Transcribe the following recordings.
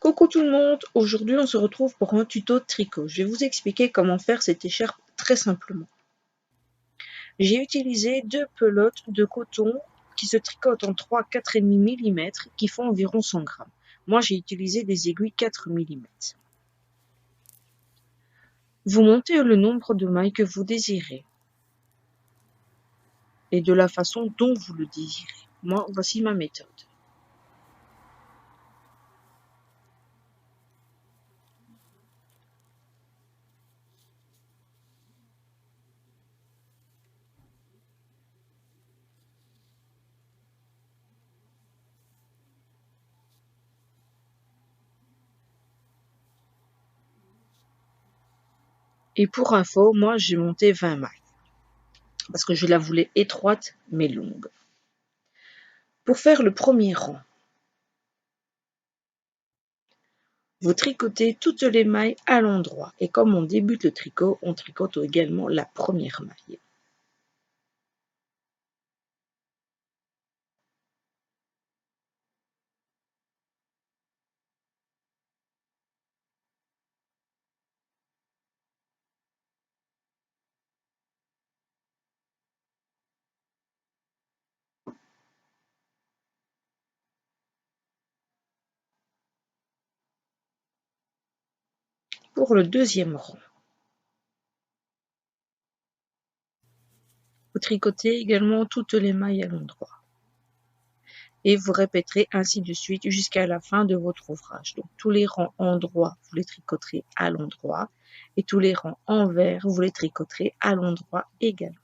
Coucou tout le monde, aujourd'hui on se retrouve pour un tuto de tricot. Je vais vous expliquer comment faire cette écharpe très simplement. J'ai utilisé deux pelotes de coton qui se tricotent en 3 4,5 mm qui font environ 100 grammes. Moi j'ai utilisé des aiguilles 4 mm. Vous montez le nombre de mailles que vous désirez et de la façon dont vous le désirez. Moi voici ma méthode. Et pour info, moi j'ai monté 20 mailles parce que je la voulais étroite mais longue. Pour faire le premier rang, vous tricotez toutes les mailles à l'endroit et comme on débute le tricot, on tricote également la première maille. Pour le deuxième rang, vous tricotez également toutes les mailles à l'endroit. Et vous répéterez ainsi de suite jusqu'à la fin de votre ouvrage. Donc tous les rangs endroits, vous les tricoterez à l'endroit. Et tous les rangs envers, vous les tricoterez à l'endroit également.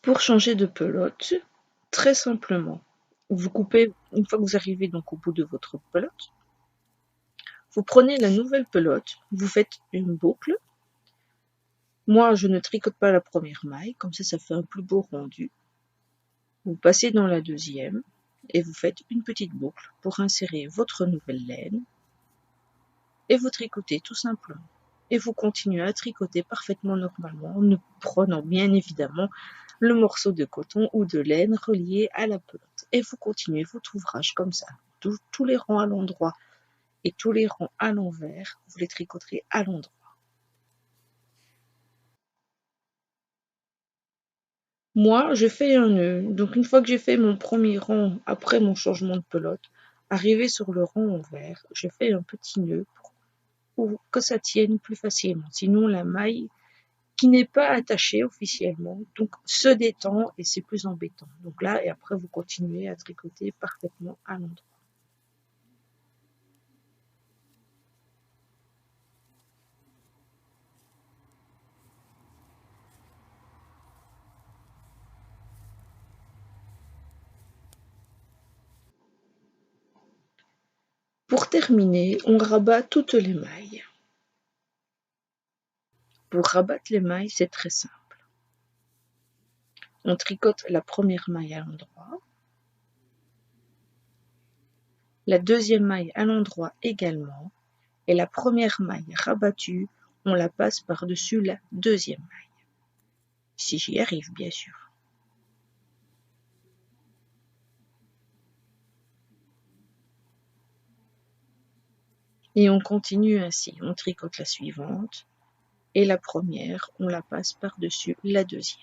Pour changer de pelote, très simplement, vous coupez, une fois que vous arrivez donc au bout de votre pelote, vous prenez la nouvelle pelote, vous faites une boucle. Moi, je ne tricote pas la première maille, comme ça fait un plus beau rendu. Vous passez dans la deuxième et vous faites une petite boucle pour insérer votre nouvelle laine et vous tricotez tout simplement. Et vous continuez à tricoter parfaitement normalement en prenant bien évidemment le morceau de coton ou de laine relié à la pelote. Et vous continuez votre ouvrage comme ça, tous les rangs à l'endroit et tous les rangs à l'envers, vous les tricoterez à l'endroit. Moi, je fais un nœud. Donc, une fois que j'ai fait mon premier rang après mon changement de pelote, arrivé sur le rang envers, je fais un petit nœud pour que ça tienne plus facilement. Sinon, la maille qui n'est pas attachée officiellement, donc se détend et c'est plus embêtant. Donc là, et après, vous continuez à tricoter parfaitement à l'endroit. Pour terminer, on rabat toutes les mailles. Pour rabattre les mailles, c'est très simple. On tricote la première maille à l'endroit, la deuxième maille à l'endroit également, et la première maille rabattue, on la passe par-dessus la deuxième maille. Si j'y arrive, bien sûr. Et on continue ainsi. On tricote la suivante. Et la première, on la passe par-dessus la deuxième.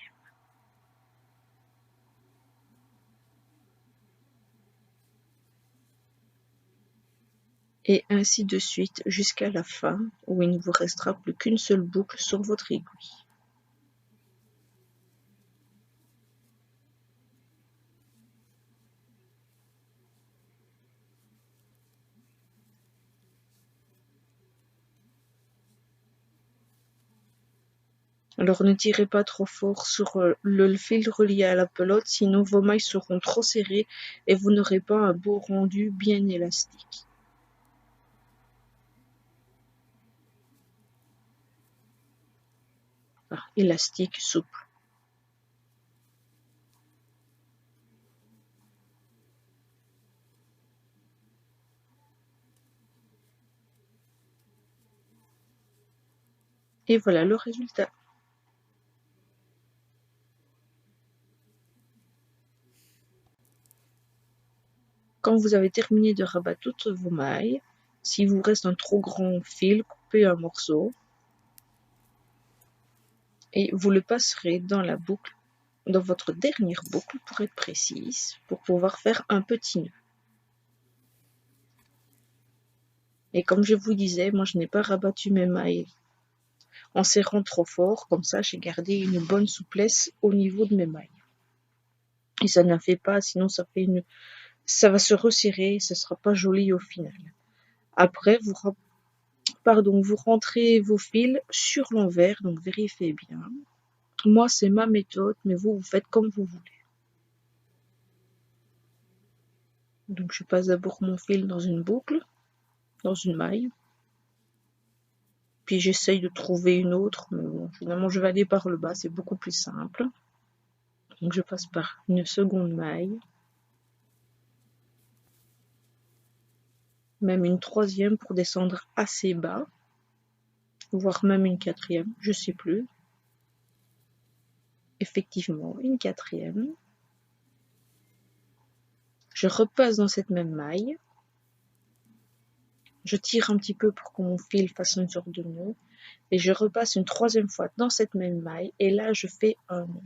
Et ainsi de suite jusqu'à la fin où il ne vous restera plus qu'une seule boucle sur votre aiguille. Alors ne tirez pas trop fort sur le fil relié à la pelote, sinon vos mailles seront trop serrées et vous n'aurez pas un beau rendu bien élastique. Élastique, souple. Et voilà le résultat. Quand vous avez terminé de rabattre toutes vos mailles, s'il vous reste un trop grand fil, coupez un morceau et vous le passerez dans la boucle, dans votre dernière boucle pour être précise, pour pouvoir faire un petit nœud. Et comme je vous disais, moi je n'ai pas rabattu mes mailles en serrant trop fort, comme ça j'ai gardé une bonne souplesse au niveau de mes mailles. Et ça ne fait pas, sinon ça va se resserrer, ce sera pas joli au final. Après, vous rentrez vos fils sur l'envers, donc vérifiez bien. Moi, c'est ma méthode, mais vous faites comme vous voulez. Donc, je passe d'abord mon fil dans une boucle, dans une maille. Puis, j'essaye de trouver une autre, mais bon, finalement, je vais aller par le bas, c'est beaucoup plus simple. Donc, je passe par une seconde maille. Même une troisième pour descendre assez bas. Voire même une quatrième, je sais plus. Effectivement, une quatrième. Je repasse dans cette même maille. Je tire un petit peu pour que mon fil fasse une sorte de nœud. Et je repasse une troisième fois dans cette même maille. Et là, je fais un nœud.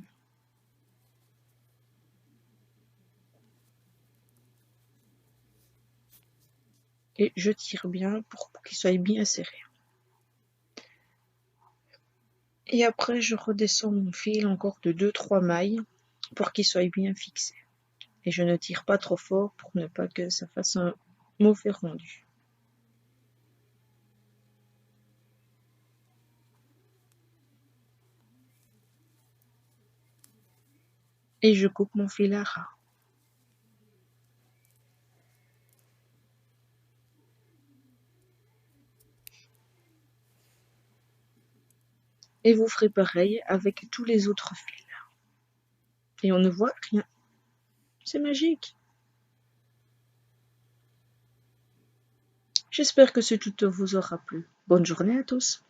Et je tire bien pour qu'il soit bien serré. Et après, je redescends mon fil encore de 2-3 mailles pour qu'il soit bien fixé. Et je ne tire pas trop fort pour ne pas que ça fasse un mauvais rendu. Et je coupe mon fil à ras. Et vous ferez pareil avec tous les autres fils. Et on ne voit rien. C'est magique. J'espère que ce tuto vous aura plu. Bonne journée à tous.